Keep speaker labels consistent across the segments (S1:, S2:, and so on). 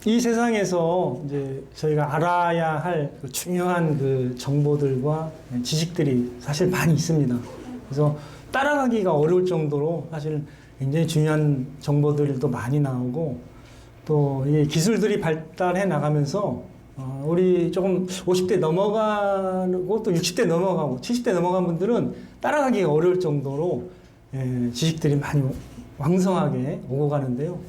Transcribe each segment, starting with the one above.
S1: 이 세상에서 이제 저희가 알아야 할 중요한 그 정보들과 지식들이 사실 많이 있습니다. 그래서 따라가기가 어려울 정도로 사실 굉장히 중요한 정보들도 많이 나오고, 또 이 기술들이 발달해 나가면서 우리 조금 50대 넘어가고 또 60대 넘어가고 70대 넘어간 분들은 따라가기가 어려울 정도로 지식들이 많이 왕성하게 오고 가는데요.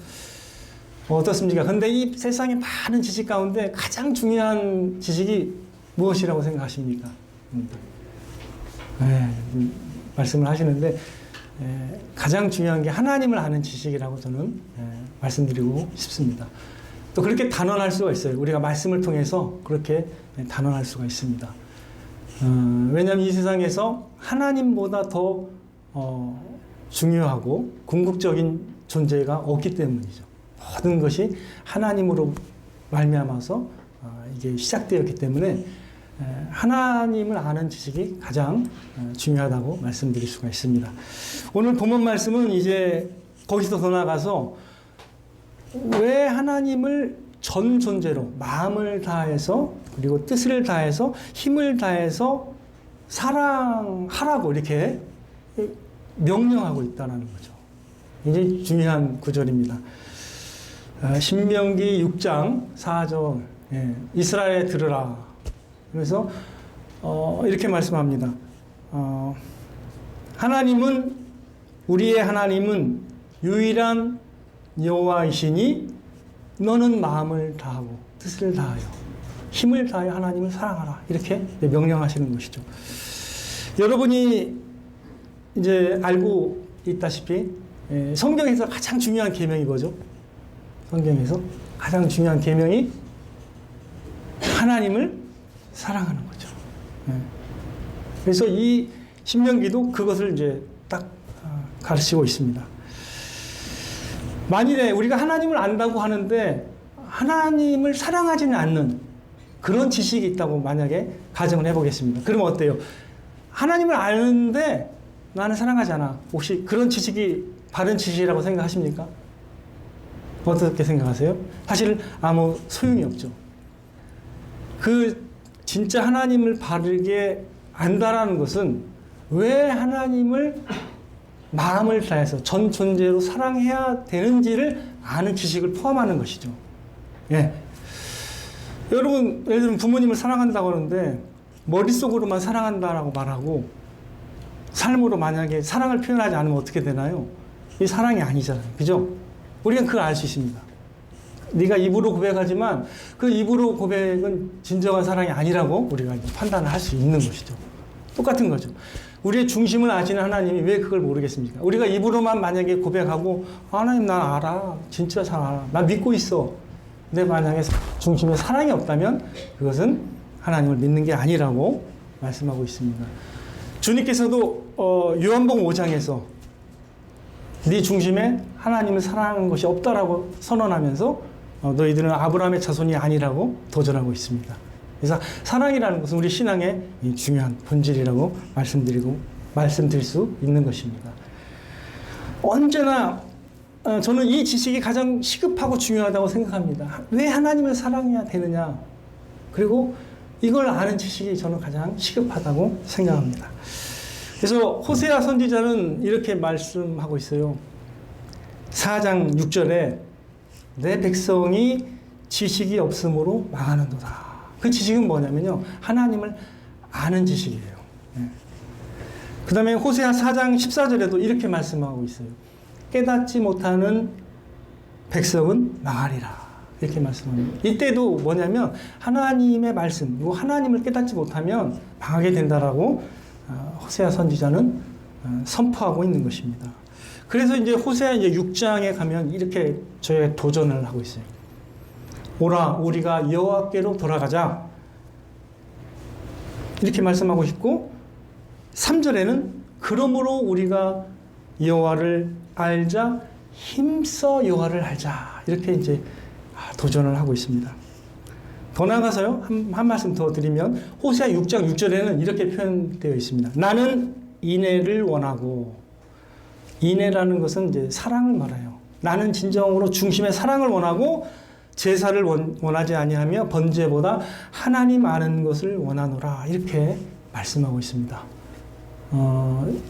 S1: 어떻습니까? 근데 이 세상의 많은 지식 가운데 가장 중요한 지식이 무엇이라고 생각하십니까? 말씀을 하시는데 가장 중요한 게 하나님을 아는 지식이라고 저는 말씀드리고 싶습니다. 또 그렇게 단언할 수가 있어요. 우리가 말씀을 통해서 그렇게 단언할 수가 있습니다. 왜냐하면 이 세상에서 하나님보다 더 중요하고 궁극적인 존재가 없기 때문이죠. 모든 것이 하나님으로 말미암아서 이게 시작되었기 때문에 하나님을 아는 지식이 가장 중요하다고 말씀드릴 수가 있습니다. 오늘 본문 말씀은 이제 거기서 더 나가서 왜 하나님을 전 존재로 마음을 다해서 그리고 뜻을 다해서 힘을 다해서 사랑하라고 이렇게 명령하고 있다는 거죠. 굉장히 중요한 구절입니다. 신명기 6장 4절 이스라엘에 들으라. 그래서 이렇게 말씀합니다. 하나님은 우리의 하나님은 유일한 여호와이시니 너는 마음을 다하고 뜻을 다하여 힘을 다하여 하나님을 사랑하라. 이렇게 명령하시는 것이죠. 여러분이 이제 알고 있다시피 성경에서 가장 중요한 계명이 뭐죠? 성경에서 가장 중요한 계명이 하나님을 사랑하는 거죠. 그래서 이 신명기도 그것을 이제 딱 가르치고 있습니다. 만일에 우리가 하나님을 안다고 하는데 하나님을 사랑하지는 않는 그런 지식이 있다고 만약에 가정을 해보겠습니다. 그러면 어때요? 하나님을 아는데 나는 사랑하지 않아. 혹시 그런 지식이 바른 지식이라고 생각하십니까? 어떻게 생각하세요? 사실 아무 소용이 없죠. 그 진짜 하나님을 바르게 안다라는 것은 왜 하나님을 마음을 다해서 전 존재로 사랑해야 되는지를 아는 지식을 포함하는 것이죠. 예. 여러분, 예를 들면 부모님을 사랑한다고 하는데 머릿속으로만 사랑한다라고 말하고 삶으로 만약에 사랑을 표현하지 않으면 어떻게 되나요? 이 사랑이 아니잖아요. 그죠? 우리가 그걸 알 수 있습니다. 네가 입으로 고백하지만 그 입으로 고백은 진정한 사랑이 아니라고 우리가 판단을 할 수 있는 것이죠. 똑같은 거죠. 우리의 중심을 아시는 하나님이 왜 그걸 모르겠습니까? 우리가 입으로만 만약에 고백하고 하나님 나 알아. 진짜 잘 알아. 나 믿고 있어. 근데 만약에 중심에 사랑이 없다면 그것은 하나님을 믿는 게 아니라고 말씀하고 있습니다. 주님께서도 요한복음 5장에서 네 중심에 하나님을 사랑하는 것이 없다라고 선언하면서 너희들은 아브라함의 자손이 아니라고 도전하고 있습니다. 그래서 사랑이라는 것은 우리 신앙의 중요한 본질이라고 말씀드릴 수 있는 것입니다. 언제나 저는 이 지식이 가장 시급하고 중요하다고 생각합니다. 왜 하나님을 사랑해야 되느냐? 그리고 이걸 아는 지식이 저는 가장 시급하다고 생각합니다. 그래서 호세아 선지자는 이렇게 말씀하고 있어요. 4장 6절에 내 백성이 지식이 없으므로 망하는도다. 그 지식은 뭐냐면요, 하나님을 아는 지식이에요. 그 다음에 호세아 4장 14절에도 이렇게 말씀하고 있어요. 깨닫지 못하는 백성은 망하리라. 이렇게 말씀합니다. 이때도 뭐냐면 하나님의 말씀, 그리고 하나님을 깨닫지 못하면 망하게 된다라고 호세아 선지자는 선포하고 있는 것입니다. 그래서 이제 호세아 이제 6장에 가면 이렇게 저희가 도전을 하고 있어요. 오라, 우리가 여호와께로 돌아가자. 이렇게 말씀하고 있고, 3절에는 그러므로 우리가 여호와를 알자, 힘써 여호와를 알자. 이렇게 이제 도전을 하고 있습니다. 더 나아가서요, 한 말씀 더 드리면, 호세아 6장 6절에는 이렇게 표현되어 있습니다. 나는 인애를 원하고, 인애라는 것은 이제 사랑을 말해요. 나는 진정으로 중심의 사랑을 원하고, 제사를 원하지 아니하며 번제보다 하나님 아는 것을 원하노라. 이렇게 말씀하고 있습니다.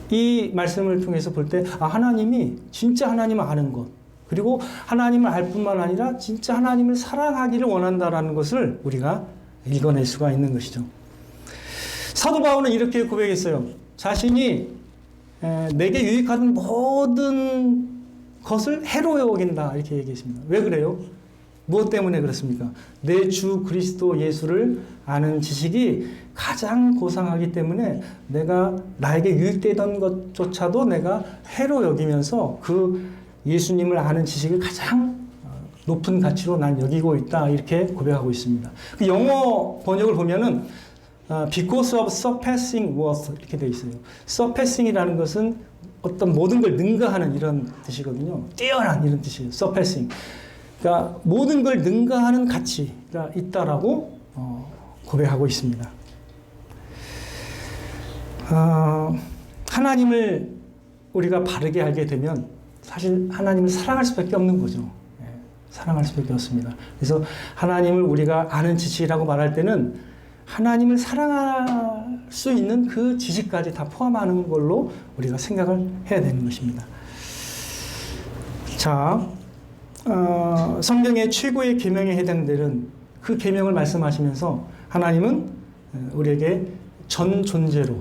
S1: 이 말씀을 통해서 볼 때, 하나님이 진짜 하나님을 아는 것, 그리고 하나님을 알 뿐만 아니라 진짜 하나님을 사랑하기를 원한다라는 것을 우리가 읽어낼 수가 있는 것이죠. 사도 바울은 이렇게 고백했어요. 자신이 내게 유익하던 모든 것을 해로 여긴다. 이렇게 얘기했습니다. 왜 그래요? 무엇 때문에 그렇습니까? 내 주 그리스도 예수를 아는 지식이 가장 고상하기 때문에 나에게 유익되던 것조차도 내가 해로 여기면서 그 예수님을 아는 지식을 가장 높은 가치로 난 여기고 있다. 이렇게 고백하고 있습니다. 그 영어 번역을 보면은 because of surpassing worth 이렇게 되어 있어요. surpassing이라는 것은 어떤 모든 걸 능가하는 이런 뜻이거든요. 뛰어난 이런 뜻이에요. surpassing. 그러니까 모든 걸 능가하는 가치가 있다라고 고백하고 있습니다. 하나님을 우리가 바르게 알게 되면 사실 하나님을 사랑할 수밖에 없는 거죠. 사랑할 수밖에 없습니다. 그래서 하나님을 우리가 아는 지식이라고 말할 때는 하나님을 사랑할 수 있는 그 지식까지 다 포함하는 걸로 우리가 생각을 해야 되는 것입니다. 자, 성경의 최고의 계명에 해당되는 그 계명을 말씀하시면서 하나님은 우리에게 전 존재로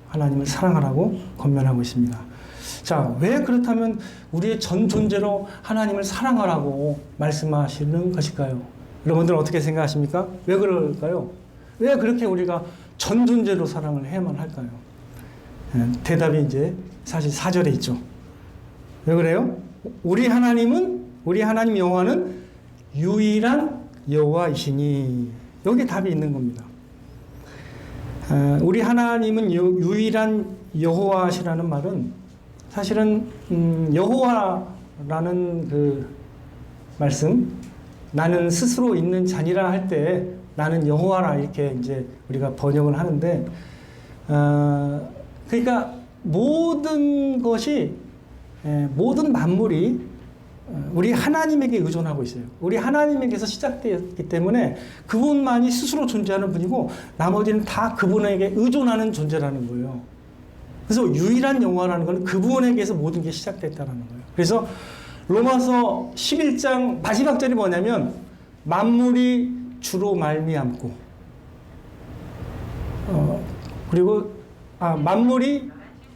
S1: 하나님을 사랑하라고 권면하고 있습니다. 자, 왜 그렇다면 우리의 전 존재로 하나님을 사랑하라고 말씀하시는 것일까요? 여러분들은 어떻게 생각하십니까? 왜 그럴까요? 왜 그렇게 우리가 전 존재로 사랑을 해야만 할까요? 대답이 이제 사실 4절에 있죠. 왜 그래요? 우리 하나님 여호와는 유일한 여호와이시니. 여기 답이 있는 겁니다. 우리 하나님은 유일한 여호와시라는 말은 사실은 여호와라는 그 말씀, 나는 스스로 있는 자니라 할 때 나는 여호와라 이렇게 이제 우리가 번역을 하는데, 그러니까 모든 것이, 모든 만물이 우리 하나님에게 의존하고 있어요. 우리 하나님에게서 시작되었기 때문에 그분만이 스스로 존재하는 분이고 나머지는 다 그분에게 의존하는 존재라는 거예요. 그래서 유일한 여호와라는 건 그분에게서 모든 게 시작됐다는 거예요. 그래서 로마서 11장 마지막 절이 뭐냐면 만물이 주로 말미암고 그리고 만물이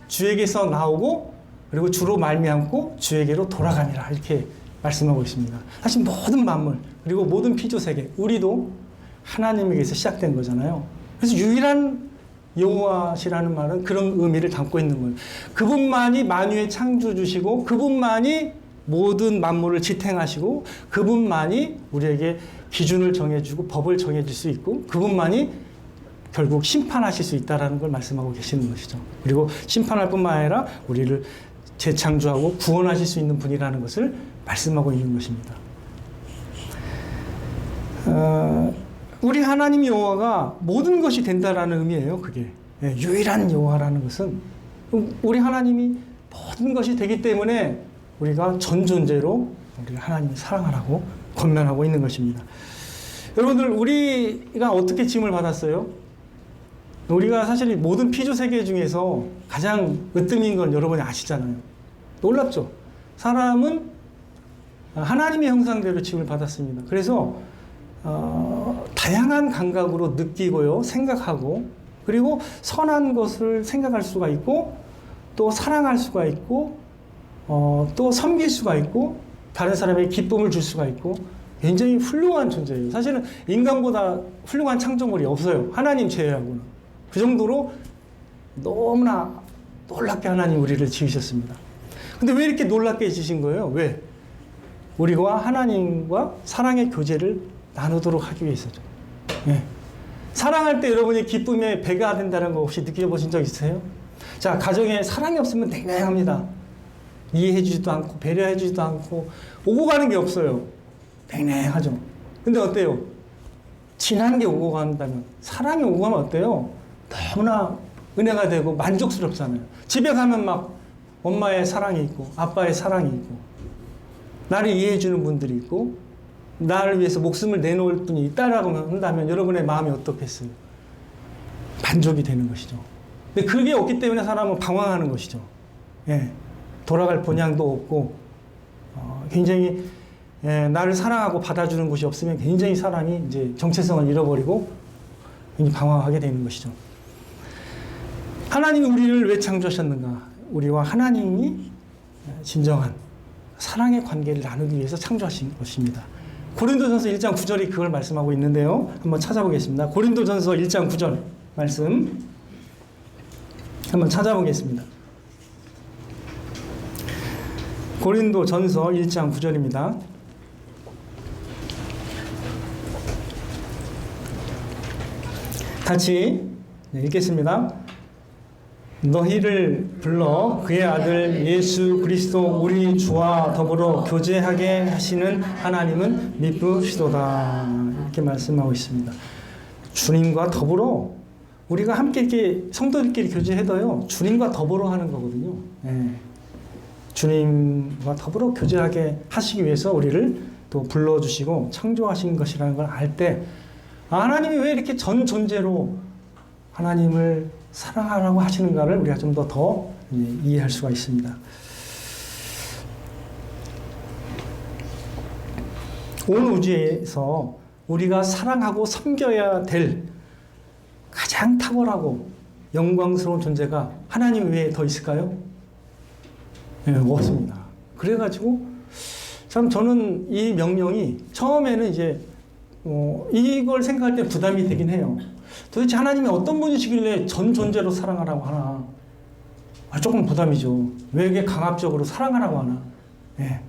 S1: 주에게서 나오고 그리고 주로 말미암고 주에게로 돌아가니라 이렇게 말씀하고 있습니다. 사실 모든 만물 그리고 모든 피조세계 우리도 하나님에게서 시작된 거잖아요. 그래서 유일한 여호와시라는 말은 그런 의미를 담고 있는 거예요. 그분만이 만유의 창조주시고 그분만이 모든 만물을 지탱하시고 그분만이 우리에게 기준을 정해주고 법을 정해줄 수 있고 그분만이 결국 심판하실 수 있다는 걸 말씀하고 계시는 것이죠. 그리고 심판할 뿐만 아니라 우리를 재창조하고 구원하실 수 있는 분이라는 것을 말씀하고 있는 것입니다. 우리 하나님 여호와가 모든 것이 된다라는 의미예요. 그게 유일한 여호와라는 것은 우리 하나님이 모든 것이 되기 때문에 우리가 전 존재로 우리 하나님을 사랑하라고 권면하고 있는 것입니다. 여러분들 우리가 어떻게 지음을 받았어요? 우리가 사실 모든 피조 세계 중에서 가장 으뜸인 건 여러분이 아시잖아요. 놀랍죠? 사람은 하나님의 형상대로 지음을 받았습니다. 그래서 다양한 감각으로 느끼고요, 생각하고, 그리고 선한 것을 생각할 수가 있고, 또 사랑할 수가 있고, 또 섬길 수가 있고, 다른 사람에게 기쁨을 줄 수가 있고, 굉장히 훌륭한 존재예요. 사실은 인간보다 훌륭한 창조물이 없어요. 하나님 제외하고는. 그 정도로 너무나 놀랍게 하나님 우리를 지으셨습니다. 근데 왜 이렇게 놀랍게 지으신 거예요? 왜? 우리와 하나님과 사랑의 교제를 나누도록 하기 위해서죠. 예. 사랑할 때 여러분이 기쁨의 배가 된다는 거 혹시 느껴보신 적 있으세요? 자, 가정에 사랑이 없으면 냉랭합니다. 이해해주지도 않고 배려해주지도 않고 오고 가는 게 없어요. 냉랭하죠. 근데 어때요? 진한 게 오고 간다면, 사랑이 오고 가면 어때요? 너무나 은혜가 되고 만족스럽잖아요. 집에 가면 막 엄마의 사랑이 있고 아빠의 사랑이 있고 나를 이해해주는 분들이 있고 나를 위해서 목숨을 내놓을 분이 있다라고 한다면 여러분의 마음이 어떻겠어요? 만족이 되는 것이죠. 근데 그게 없기 때문에 사람은 방황하는 것이죠. 예, 돌아갈 본향도 없고 굉장히 나를 사랑하고 받아주는 곳이 없으면 굉장히 사람이 이제 정체성을 잃어버리고 굉장히 방황하게 되는 것이죠. 하나님이 우리를 왜 창조하셨는가? 우리와 하나님이 진정한 사랑의 관계를 나누기 위해서 창조하신 것입니다. 고린도전서 1장 9절이 그걸 말씀하고 있는데요. 한번 찾아보겠습니다. 고린도전서 1장 9절 말씀 한번 찾아보겠습니다. 고린도전서 1장 9절입니다. 같이 읽겠습니다. 너희를 불러 그의 아들 예수 그리스도 우리 주와 더불어 교제하게 하시는 하나님은 미쁘시도다. 이렇게 말씀하고 있습니다. 주님과 더불어 우리가 함께 이렇게 성도들끼리 교제해도요, 주님과 더불어 하는 거거든요. 예. 주님과 더불어 교제하게 하시기 위해서 우리를 또 불러주시고 창조하신 것이라는 걸 알 때, 하나님이 왜 이렇게 전 존재로 하나님을 사랑하라고 하시는가를 우리가 좀 더 이해할 수가 있습니다. 온 우주에서 우리가 사랑하고 섬겨야 될 가장 탁월하고 영광스러운 존재가 하나님 외에 더 있을까요? 네, 없습니다. 그래가지고 참 저는 이 명령이 처음에는 이제 이걸 생각할 때 부담이 되긴 해요. 도대체 하나님이 어떤 분이시길래 전 존재로 사랑하라고 하나? 조금 부담이죠. 왜 이게 강압적으로 사랑하라고 하나? 네.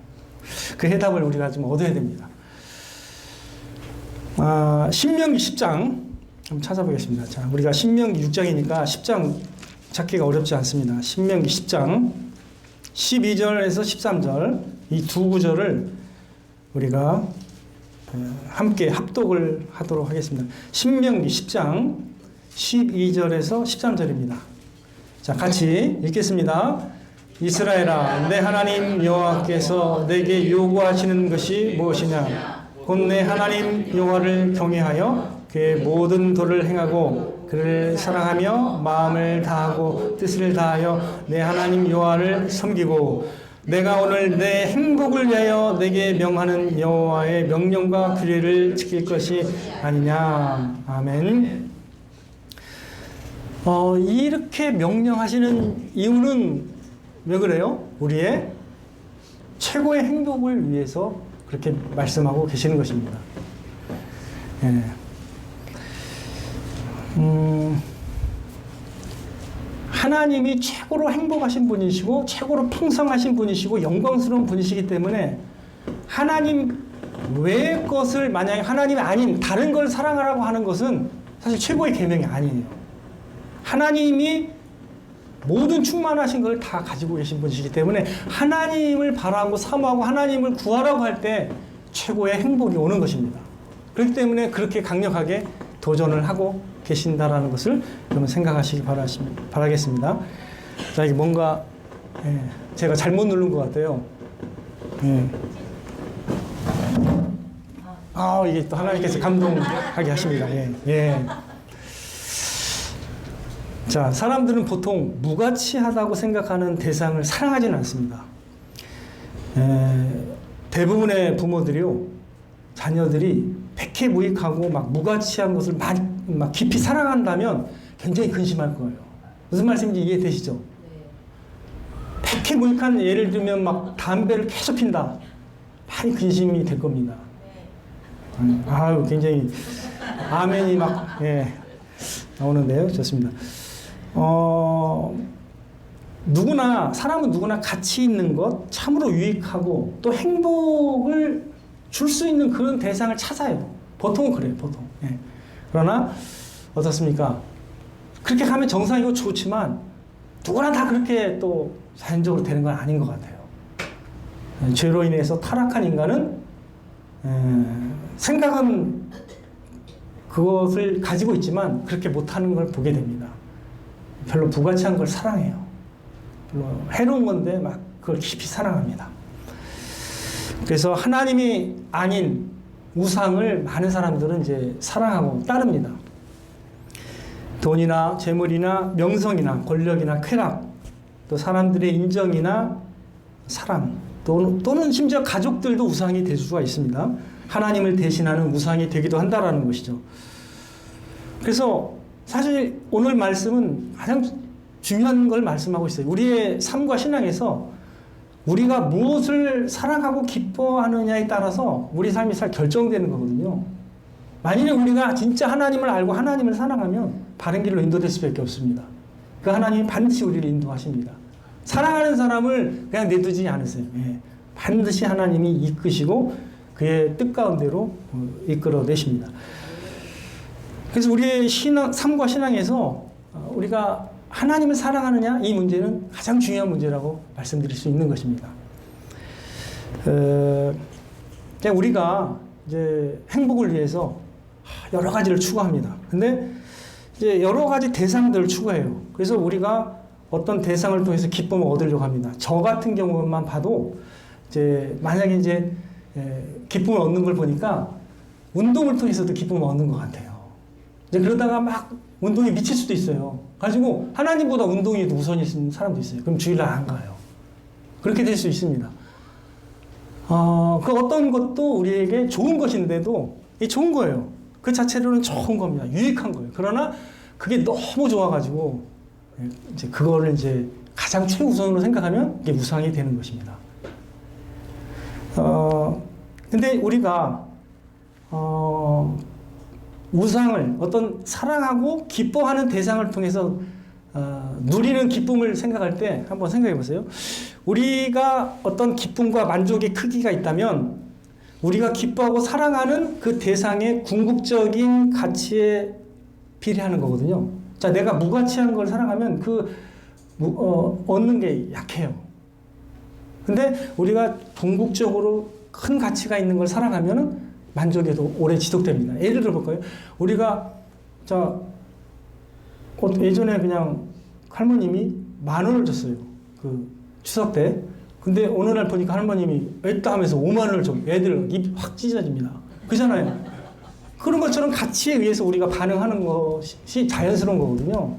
S1: 그 해답을 우리가 좀 얻어야 됩니다. 신명기 10장 한번 찾아보겠습니다. 자, 우리가 신명기 6장이니까 10장 찾기가 어렵지 않습니다. 신명기 10장 12절에서 13절 이 두 구절을 우리가 함께 합독을 하도록 하겠습니다. 신명기 10장 12절에서 13절입니다. 자, 같이 읽겠습니다. 이스라엘아, 내 하나님 여호와께서 내게 요구하시는 것이 무엇이냐? 곧 내 하나님 여호와를 경외하여 그의 모든 도를 행하고 그를 사랑하며 마음을 다하고 뜻을 다하여 내 하나님 여호와를 섬기고 내가 오늘 내 행복을 위하여 내게 명하는 여호와의 명령과 규례를 지킬 것이 아니냐. 아멘. 이렇게 명령하시는 이유는 왜 그래요? 우리의 최고의 행복을 위해서 그렇게 말씀하고 계시는 것입니다. 예. 하나님이 최고로 행복하신 분이시고 최고로 풍성하신 분이시고 영광스러운 분이시기 때문에 하나님 외의 것을 만약에 하나님이 아닌 다른 걸 사랑하라고 하는 것은 사실 최고의 계명이 아니에요. 하나님이 모든 충만하신 걸 다 가지고 계신 분이시기 때문에 하나님을 바라고 사모하고 하나님을 구하라고 할 때 최고의 행복이 오는 것입니다. 그렇기 때문에 그렇게 강력하게 도전을 하고 계신다라는 것을 여러분 생각하시기 바라겠습니다. 자, 이게 뭔가 제가 잘못 누른 것 같아요. 이게 또 하나님께서 감동하게 하십니다. 예. 자, 사람들은 보통 무가치하다고 생각하는 대상을 사랑하지는 않습니다. 대부분의 부모들이요, 자녀들이 백해무익하고 막 무가치한 것을 막 깊이 사랑한다면 굉장히 근심할 거예요. 무슨 말씀인지 이해되시죠? 네. 백해무익한 예를 들면 막 담배를 계속 핀다. 많이 근심이 될 겁니다. 네. 굉장히 아멘이 막 나오는데요. 좋습니다. 사람은 누구나 가치 있는 것, 참으로 유익하고 또 행복을 줄 수 있는 그런 대상을 찾아요. 보통은 그래요, 보통. 그러나, 어떻습니까? 그렇게 가면 정상이고 좋지만, 누구나 다 그렇게 또 자연적으로 되는 건 아닌 것 같아요. 죄로 인해서 타락한 인간은, 생각은 그것을 가지고 있지만, 그렇게 못하는 걸 보게 됩니다. 별로 부가치한 걸 사랑해요. 별로 해로운 건데 막 그걸 깊이 사랑합니다. 그래서 하나님이 아닌 우상을 많은 사람들은 이제 사랑하고 따릅니다. 돈이나 재물이나 명성이나 권력이나 쾌락, 또 사람들의 인정이나 사랑, 또는 심지어 가족들도 우상이 될 수가 있습니다. 하나님을 대신하는 우상이 되기도 한다라는 것이죠. 그래서 사실 오늘 말씀은 가장 중요한 걸 말씀하고 있어요. 우리의 삶과 신앙에서 우리가 무엇을 사랑하고 기뻐하느냐에 따라서 우리 삶이 잘 결정되는 거거든요. 만약에 우리가 진짜 하나님을 알고 하나님을 사랑하면 바른 길로 인도될 수밖에 없습니다. 그 하나님이 반드시 우리를 인도하십니다. 사랑하는 사람을 그냥 내두지 않으세요. 예. 반드시 하나님이 이끄시고 그의 뜻 가운데로 이끌어내십니다. 그래서 우리의 삶과 신앙에서 우리가 하나님을 사랑하느냐, 이 문제는 가장 중요한 문제라고 말씀드릴 수 있는 것입니다. 그냥 우리가 이제 행복을 위해서 여러 가지를 추구합니다. 근데 이제 여러 가지 대상들을 추구해요. 그래서 우리가 어떤 대상을 통해서 기쁨을 얻으려고 합니다. 저 같은 경우만 봐도 이제 만약에 이제 기쁨을 얻는 걸 보니까 운동을 통해서도 기쁨을 얻는 것 같아요. 이제 그러다가 막 운동에 미칠 수도 있어요. 가지고 하나님보다 운동이 우선인 사람도 있어요. 그럼 주일날 안 가요. 그렇게 될 수 있습니다. 그 어떤 것도 우리에게 좋은 것인데도 이 좋은 거예요. 그 자체로는 좋은 겁니다. 유익한 거예요. 그러나 그게 너무 좋아가지고 이제 그거를 이제 가장 최우선으로 생각하면 이게 우상이 되는 것입니다. 근데 우리가 우상을 어떤 사랑하고 기뻐하는 대상을 통해서 누리는 기쁨을 생각할 때 한번 생각해 보세요. 우리가 어떤 기쁨과 만족의 크기가 있다면 우리가 기뻐하고 사랑하는 그 대상의 궁극적인 가치에 비례하는 거거든요. 자, 내가 무가치한 걸 사랑하면 얻는 게 약해요. 근데 우리가 궁극적으로 큰 가치가 있는 걸 사랑하면은 만족에도 오래 지속됩니다. 예를 들어 볼까요? 우리가 예전에 그냥 할머님이 10,000원을 줬어요. 그 추석 때. 근데 어느 날 보니까 할머님이 애따 하면서 50,000원을 줘. 애들 입 확 찢어집니다. 그잖아요. 그런 것처럼 가치에 의해서 우리가 반응하는 것이 자연스러운 거거든요.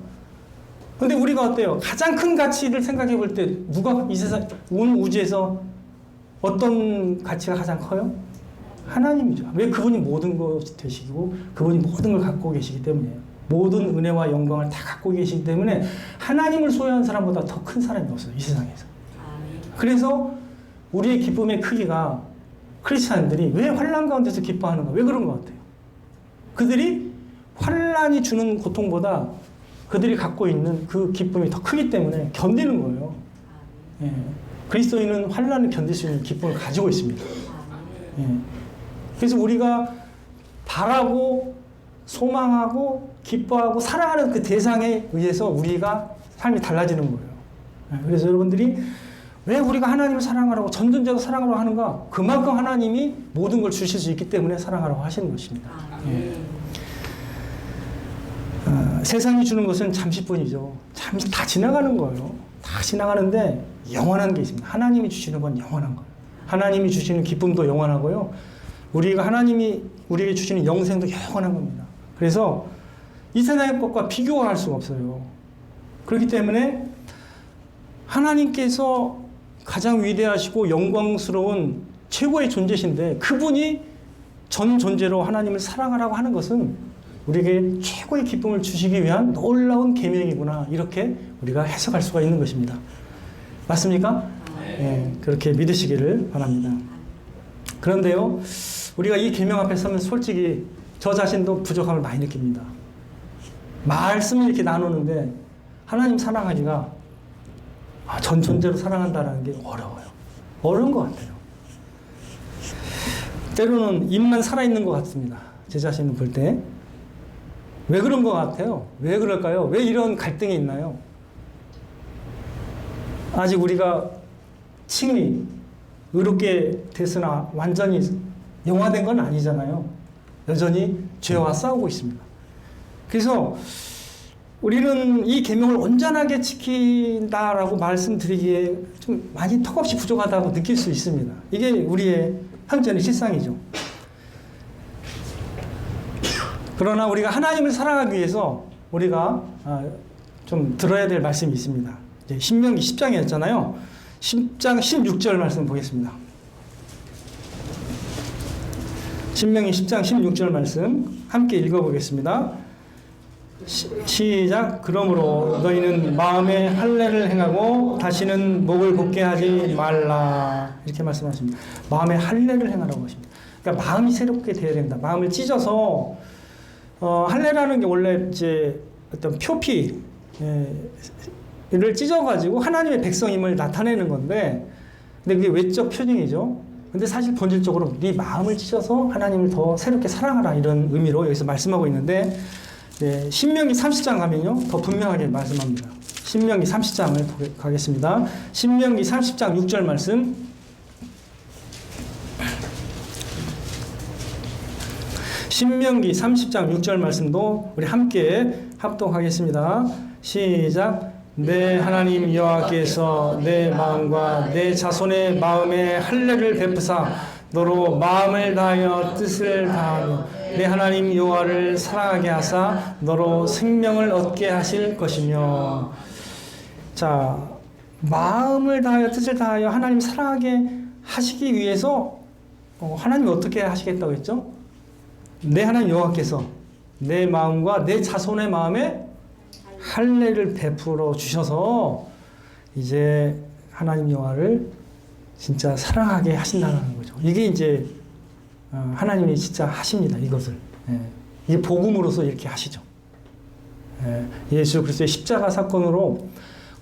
S1: 근데 우리가 어때요? 가장 큰 가치를 생각해 볼 때 누가 이 세상, 온 우주에서 어떤 가치가 가장 커요? 하나님이죠. 왜? 그분이 모든 것이 되시고 그분이 모든 걸 갖고 계시기 때문이에요. 모든 은혜와 영광을 다 갖고 계시기 때문에 하나님을 소유한 사람보다 더 큰 사람이 없어요. 이 세상에서. 그래서 우리의 기쁨의 크기가 크리스찬들이 왜 환난 가운데서 기뻐하는가? 왜 그런 것 같아요? 그들이 환난이 주는 고통보다 그들이 갖고 있는 그 기쁨이 더 크기 때문에 견디는 거예요. 예. 그리스도인은 환난을 견딜 수 있는 기쁨을 가지고 있습니다. 예. 그래서 우리가 바라고 소망하고 기뻐하고 사랑하는 그 대상에 의해서 우리가 삶이 달라지는 거예요. 예. 그래서 여러분들이 왜 우리가 하나님을 사랑하라고 전전제도 사랑하라고 하는가? 그만큼 하나님이 모든 걸 주실 수 있기 때문에 사랑하라고 하시는 것입니다. 예. 세상이 주는 것은 잠시뿐이죠. 잠시 다 지나가는 거예요. 다 지나가는데 영원한 게 있습니다. 하나님이 주시는 건 영원한 거예요. 하나님이 주시는 기쁨도 영원하고요. 하나님이 우리에게 주시는 영생도 영원한 겁니다. 그래서 이 세상의 것과 비교할 수가 없어요. 그렇기 때문에 하나님께서 가장 위대하시고 영광스러운 최고의 존재신데 그분이 전 존재로 하나님을 사랑하라고 하는 것은 우리에게 최고의 기쁨을 주시기 위한 놀라운 계명이구나, 이렇게 우리가 해석할 수가 있는 것입니다. 맞습니까? 네, 그렇게 믿으시기를 바랍니다. 그런데요, 우리가 이 계명 앞에 서면 솔직히 저 자신도 부족함을 많이 느낍니다. 말씀을 이렇게 나누는데 하나님 사랑하기가 전 존재로 사랑한다는 게 어려워요. 어려운 것 같아요. 때로는 입만 살아있는 것 같습니다. 제 자신을 볼 때. 왜 그런 것 같아요? 왜 그럴까요? 왜 이런 갈등이 있나요? 아직 우리가 칭이 의롭게 됐으나 완전히 영화된 건 아니잖아요. 여전히 죄와 싸우고 있습니다. 그래서 우리는 이 계명을 온전하게 지킨다라고 말씀드리기에 좀 많이 턱없이 부족하다고 느낄 수 있습니다. 이게 우리의 현재의 실상이죠. 그러나 우리가 하나님을 사랑하기 위해서 우리가 좀 들어야 될 말씀이 있습니다. 이제 신명기 10장이었잖아요. 10장 16절 말씀 보겠습니다. 신명기 10장 16절 말씀 함께 읽어보겠습니다. 시작. 그러므로 너희는 마음에 할례를 행하고 다시는 목을 곱게 하지 말라. 이렇게 말씀하십니다. 마음에 할례를 행하라고 하십니다. 그러니까 마음이 새롭게 되어야 된다. 마음을 찢어서 할례라는 게 원래 이제 어떤 표피를 찢어가지고 하나님의 백성임을 나타내는 건데, 근데 그게 외적 표징이죠. 근데 사실 본질적으로 네 마음을 찢어서 하나님을 더 새롭게 사랑하라, 이런 의미로 여기서 말씀하고 있는데, 네, 신명기 30장 가면요 더 분명하게 말씀합니다. 신명기 30장을 가겠습니다. 신명기 30장 6절 말씀. 신명기 30장 6절 말씀도 우리 함께 합독하겠습니다. 시작. 내 하나님 여호와께서 내 마음과 내 자손의 마음에 할례를 베푸사 너로 마음을 다하여 뜻을 다하며 내 하나님 여호와를 사랑하게 하사 너로 생명을 얻게 하실 것이며. 자, 마음을 다하여 뜻을 다하여 하나님 사랑하게 하시기 위해서 하나님이 어떻게 하시겠다고 했죠? 내 하나님 여호와께서 내 마음과 내 자손의 마음에 할례를 베풀어 주셔서 이제 하나님 여호와를 진짜 사랑하게 하신다는 거죠. 이게 이제 하나님이 진짜 하십니다. 이것을. 이게 복음으로서 이렇게 하시죠. 예수 그리스도의 십자가 사건으로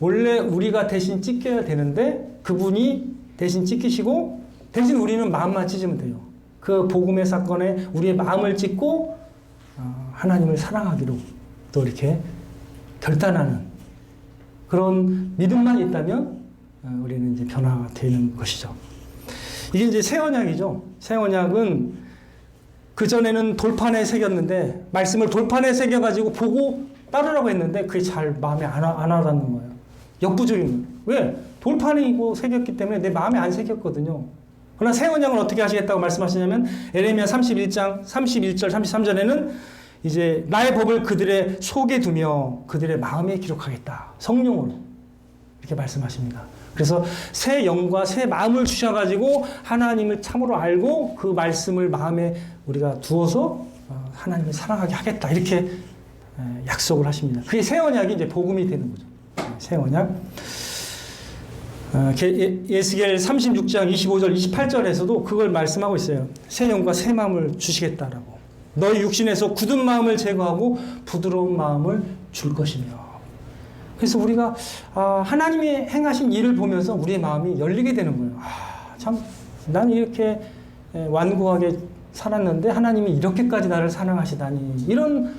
S1: 원래 우리가 대신 찢겨야 되는데 그분이 대신 찢기시고 대신 우리는 마음만 찢으면 돼요. 그 복음의 사건에 우리의 마음을 찢고 하나님을 사랑하기로 또 이렇게 결단하는 그런 믿음만 있다면 우리는 이제 변화가 되는 것이죠. 이게 이제 새 언약이죠. 새 언약은 그전에는 돌판에 새겼는데 말씀을 돌판에 새겨가지고 보고 따르라고 했는데 그게 잘 마음에 안 와닿는 거예요. 역부족인 거예요. 왜? 돌판이고 새겼기 때문에 내 마음에 안 새겼거든요. 그러나 새 언약은 어떻게 하시겠다고 말씀하시냐면 에레미야 31장 31절 33절에는 이제 나의 법을 그들의 속에 두며 그들의 마음에 기록하겠다. 성령으로 이렇게 말씀하십니다. 그래서 새 영과 새 마음을 주셔가지고 하나님을 참으로 알고 그 말씀을 마음에 우리가 두어서 하나님을 사랑하게 하겠다. 이렇게 약속을 하십니다. 그게 새 언약이 이제 복음이 되는 거죠. 새 언약. 예스겔 36장 25절 28절에서도 그걸 말씀하고 있어요. 새 영과 새 마음을 주시겠다라고. 너희 육신에서 굳은 마음을 제거하고 부드러운 마음을 줄 것이며. 그래서 우리가 하나님이 행하신 일을 보면서 우리의 마음이 열리게 되는 거예요. 참, 난 이렇게 완고하게 살았는데 하나님이 이렇게까지 나를 사랑하시다니. 이런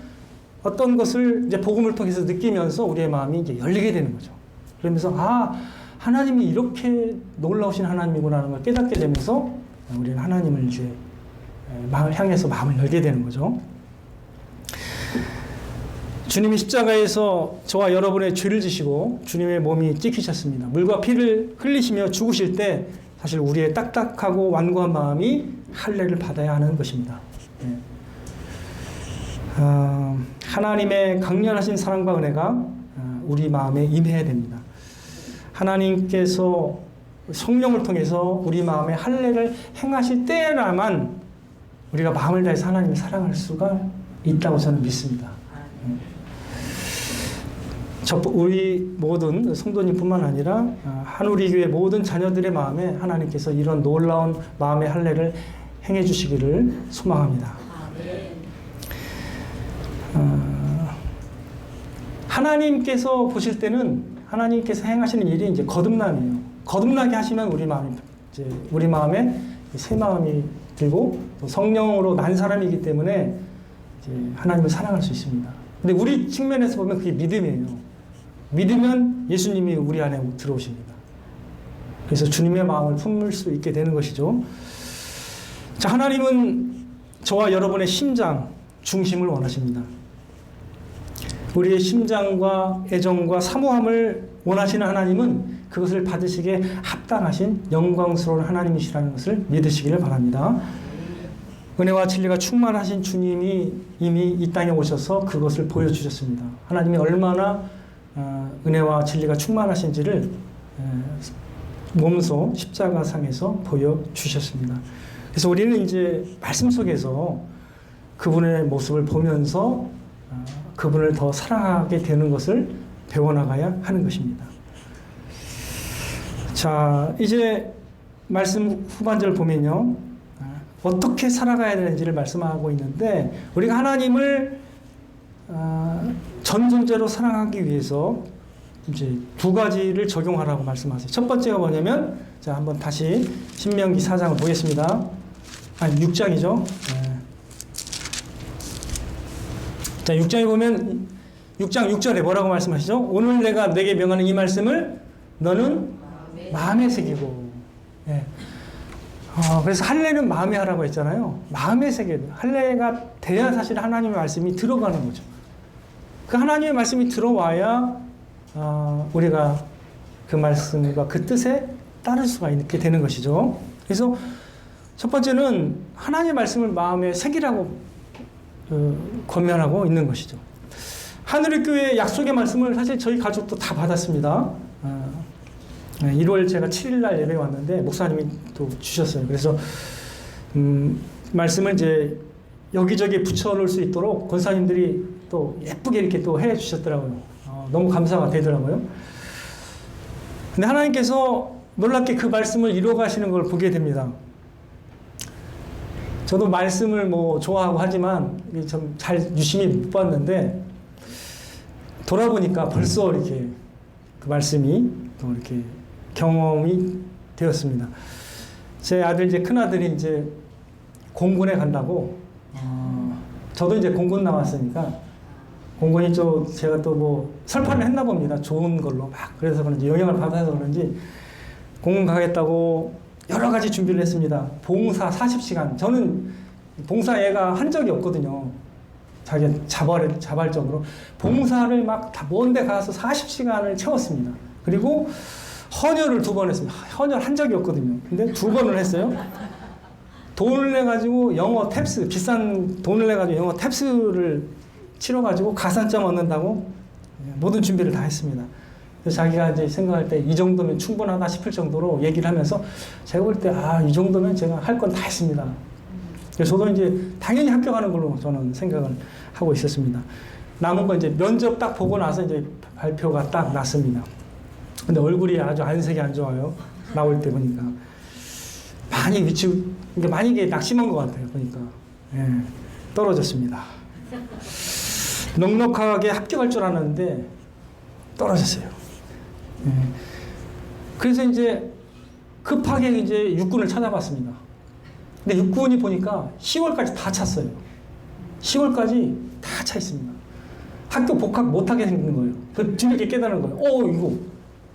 S1: 어떤 것을 이제 복음을 통해서 느끼면서 우리의 마음이 이제 열리게 되는 거죠. 그러면서 하나님이 이렇게 놀라우신 하나님이구나라는 걸 깨닫게 되면서 우리는 하나님을 이제 마음을 향해서 마음을 열게 되는 거죠. 주님이 십자가에서 저와 여러분의 죄를 지시고 주님의 몸이 찢기셨습니다. 물과 피를 흘리시며 죽으실 때 사실 우리의 딱딱하고 완고한 마음이 할례를 받아야 하는 것입니다. 하나님의 강렬하신 사랑과 은혜가 우리 마음에 임해야 됩니다. 하나님께서 성령을 통해서 우리 마음에 할례를 행하실 때라만 우리가 마음을 다해서 하나님을 사랑할 수가 있다고 저는 믿습니다. 우리 모든 성도님뿐만 아니라 한우리교회 모든 자녀들의 마음에 하나님께서 이런 놀라운 마음의 할례를 행해 주시기를 소망합니다. 하나님께서 보실 때는 하나님께서 행하시는 일이 이제 거듭남이에요. 거듭나게 하시면 우리 마음에 새 마음이 들고 또 성령으로 난 사람이기 때문에 이제 하나님을 사랑할 수 있습니다. 근데 우리 측면에서 보면 그게 믿음이에요. 믿으면 예수님이 우리 안에 들어오십니다. 그래서 주님의 마음을 품을 수 있게 되는 것이죠. 자, 하나님은 저와 여러분의 심장, 중심을 원하십니다. 우리의 심장과 애정과 사모함을 원하시는 하나님은 그것을 받으시기에 합당하신 영광스러운 하나님이시라는 것을 믿으시기를 바랍니다. 은혜와 진리가 충만하신 주님이 이미 이 땅에 오셔서 그것을 보여주셨습니다. 하나님이 얼마나 은혜와 진리가 충만하신지를 몸소 십자가상에서 보여주셨습니다. 그래서 우리는 이제 말씀 속에서 그분의 모습을 보면서 그분을 더 사랑하게 되는 것을 배워나가야 하는 것입니다. 자, 이제 말씀 후반절 보면요. 어떻게 살아가야 되는지를 말씀하고 있는데, 우리가 하나님을 전 존재로 사랑하기 위해서 이제 두 가지를 적용하라고 말씀하세요. 첫 번째가 뭐냐면, 자, 한번 다시 신명기 4장을 보겠습니다. 아니, 6장이죠. 자, 6장에 보면 6장 6절에 뭐라고 말씀하시죠? 오늘 내가 내게 명하는 이 말씀을 너는 마음에 새기고. 예. 그래서 할례는 마음에 하라고 했잖아요. 마음에 새겨야 돼요. 할례가 돼야 사실 하나님의 말씀이 들어가는 거죠. 그 하나님의 말씀이 들어와야 우리가 그 말씀과 그 뜻에 따를 수가 있게 되는 것이죠. 그래서 첫 번째는 하나님의 말씀을 마음에 새기라고 권면하고 있는 것이죠. 하늘의 교회 약속의 말씀을 사실 저희 가족도 다 받았습니다. 1월 제가 7일날 예배 왔는데 목사님이 또 주셨어요. 그래서 말씀을 이제 여기저기 붙여놓을 수 있도록 권사님들이 또 예쁘게 이렇게 또 해 주셨더라고요. 너무 감사가 되더라고요. 근데 하나님께서 놀랍게 그 말씀을 이루어 가시는 걸 보게 됩니다. 저도 말씀을 뭐 좋아하고 하지만 좀 잘 유심히 못 봤는데 돌아보니까 벌써 이렇게 그 말씀이 또 이렇게 경험이 되었습니다. 제 아들, 이제 큰아들이 이제 공군에 간다고, 저도 이제 공군 나왔으니까, 공군이 제가 또 뭐 설파를 했나 봅니다. 좋은 걸로 막. 그래서 그런지, 영향을 받아서 그런지, 공군 가겠다고 여러 가지 준비를 했습니다. 봉사 40시간. 저는 봉사 애가 한 적이 없거든요. 자기 자발적으로. 봉사를 막 다 먼데 가서 40시간을 채웠습니다. 그리고 헌혈을 2번 했습니다. 헌혈 한 적이 없거든요. 근데 2번을 했어요. 돈을 내가지고 영어 탭스, 비싼 돈을 내가지고 영어 탭스를 치러가지고 가산점 얻는다고 모든 준비를 다 했습니다. 그래서 자기가 이제 생각할 때 이 정도면 충분하다 싶을 정도로 얘기를 하면서 제가 볼 때 이 정도면 제가 할 건 다 했습니다. 그래서 저도 이제 당연히 합격하는 걸로 저는 생각을 하고 있었습니다. 남은 건 이제 면접 딱 보고 나서 이제 발표가 딱 났습니다. 근데 얼굴이 아주 안색이 안 좋아요. 나올 때 보니까. 많이 많이 낙심한 것 같아요. 보니까. 예, 떨어졌습니다. 넉넉하게 합격할 줄 알았는데 떨어졌어요. 예. 그래서 이제 급하게 이제 육군을 찾아봤습니다. 근데 육군이 보니까 10월까지 다 찼어요. 10월까지 다 차 있습니다. 학교 복학 못하게 생긴 거예요. 그 뒤늦게 깨달은 거예요. 이거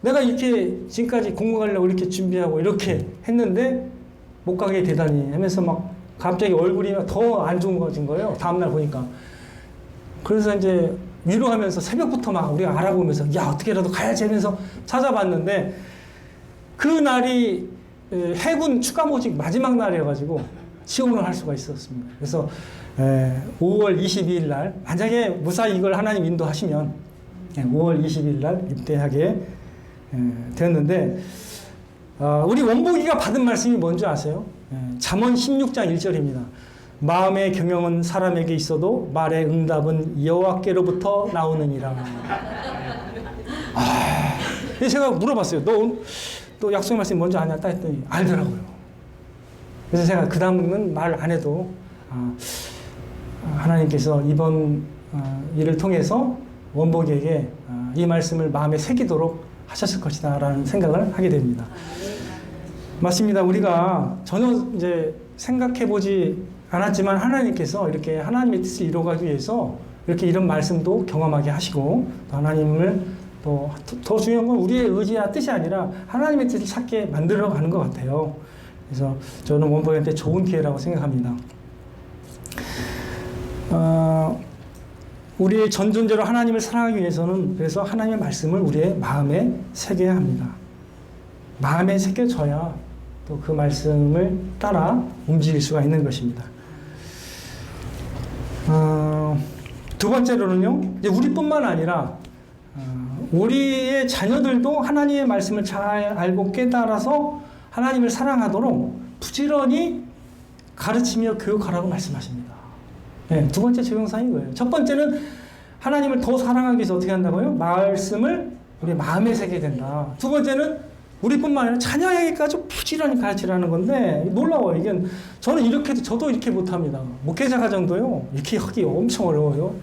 S1: 내가 이렇게 지금까지 공부 가려고 이렇게 준비하고 이렇게 했는데 못 가게 되다니 하면서 막 갑자기 얼굴이 더 안 좋아진 거예요. 다음날 보니까. 그래서 이제 위로하면서 새벽부터 막 우리가 알아보면서 야, 어떻게라도 가야지 하면서 찾아봤는데 그 날이 해군 추가 모집 마지막 날이어가지고 지원을 할 수가 있었습니다. 그래서 5월 22일 날 만약에 무사히 이걸 하나님 인도하시면 5월 22일 날 입대하게 되었는데 우리 원복이가 받은 말씀이 뭔지 아세요? 잠언 16장 1절입니다. 마음의 경영은 사람에게 있어도 말의 응답은 여호와께로부터 나오느니라. 제가 물어봤어요. 너 약속의 말씀이 뭔지 아냐? 딱 했더니 알더라고요. 그래서 제가 그 다음은 말 안 해도 하나님께서 이번 일을 통해서 원복에게 이 말씀을 마음에 새기도록 하셨을 것이다 라는 생각을 하게 됩니다. 맞습니다. 우리가 전혀 이제 생각해보지 않았지만 하나님께서 이렇게 하나님의 뜻을 이루어가기 위해서 이렇게 이런 말씀도 경험하게 하시고 또 하나님을 또 더 중요한 건 우리의 의지나 뜻이 아니라 하나님의 뜻을 찾게 만들어가는 것 같아요. 그래서 저는 원복한테 좋은 기회라고 생각합니다. 우리의 전존재로 하나님을 사랑하기 위해서는 그래서 하나님의 말씀을 우리의 마음에 새겨야 합니다. 마음에 새겨져야 또 그 말씀을 따라 움직일 수가 있는 것입니다. 두 번째로는요, 이제 우리뿐만 아니라 우리의 자녀들도 하나님의 말씀을 잘 알고 깨달아서 하나님을 사랑하도록 부지런히 가르치며 교육하라고 말씀하십니다. 네, 두 번째 적용사항이 이거예요. 첫 번째는 하나님을 더 사랑하기 위해서 어떻게 한다고요? 말씀을 우리 마음에 새게 된다. 두 번째는 우리뿐만 아니라 자녀에게까지 부지런히 가르치라는 건데 놀라워요. 이게 저는 저도 이렇게 못합니다. 목회자 가정도요, 이렇게 하기 엄청 어려워요.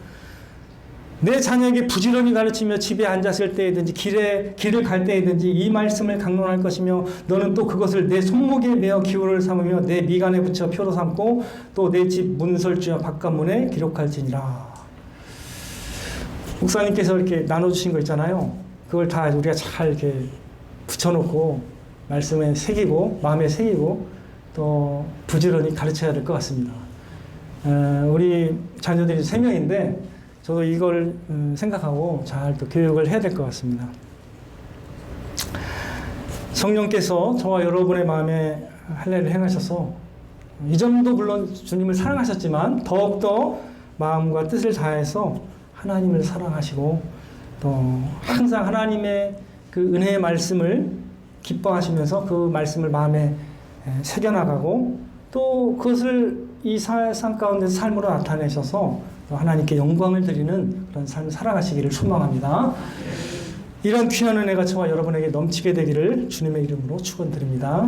S1: 내 자녀에게 부지런히 가르치며 집에 앉았을 때든지 길을 갈 때든지 이 말씀을 강론할 것이며 너는 또 그것을 내 손목에 메어 기호를 삼으며 내 미간에 붙여 표로 삼고 또 내 집 문설주와 바깥문에 기록할지니라. 목사님께서 이렇게 나눠주신 거 있잖아요. 그걸 다 우리가 잘 이렇게 붙여놓고 말씀에 새기고 마음에 새기고 또 부지런히 가르쳐야 될 것 같습니다. 우리 자녀들이 3명인데 저도 이걸 생각하고 잘 또 교육을 해야 될 것 같습니다. 성령께서 저와 여러분의 마음에 할례를 행하셔서 이전도 물론 주님을 사랑하셨지만 더욱더 마음과 뜻을 다해서 하나님을 사랑하시고 또 항상 하나님의 그 은혜의 말씀을 기뻐하시면서 그 말씀을 마음에 새겨나가고 또 그것을 이 삶 가운데서 삶으로 나타내셔서 하나님께 영광을 드리는 그런 삶을 살아가시기를 소망합니다. 이런 귀한 은혜가 저와 여러분에게 넘치게 되기를 주님의 이름으로 축원드립니다.